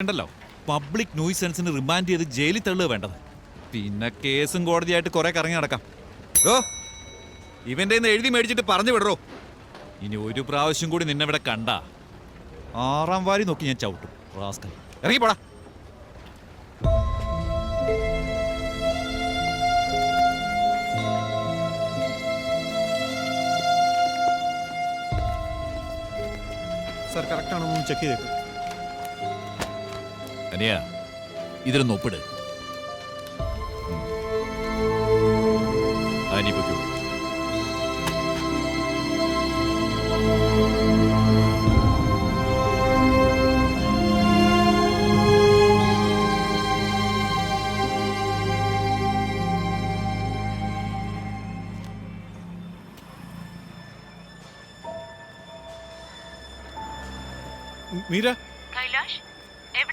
ണ്ടല്ലോ public ന്യൂസൻസിന് remand ചെയ്ത് ജയിലിൽ തള്ളുക വേണ്ടത്. പിന്നെ കേസും കോടതിയായിട്ട് കുറെ കറങ്ങി നടക്കാം. ഓ ഇവന്റെ എഴുതി മേടിച്ചിട്ട് പറഞ്ഞു വിടറോ. ഇനി ഒരു പ്രാവശ്യം കൂടി നിന്നെ ഇവിടെ കണ്ട 6ാം വാരി നോക്കി ഞാൻ ചവിട്ടും. റാസ്കൽ ഇറങ്ങിപ്പോടാ. സാർ കറക്റ്റ് ആണോ ഒന്ന് ചെക്ക് ചെയ്തേക്കും. അനിയാ ഇതിലൊന്ന് ഒപ്പിട്. അനി പൊയ്ക്കോ. മീര കൈലാഷ്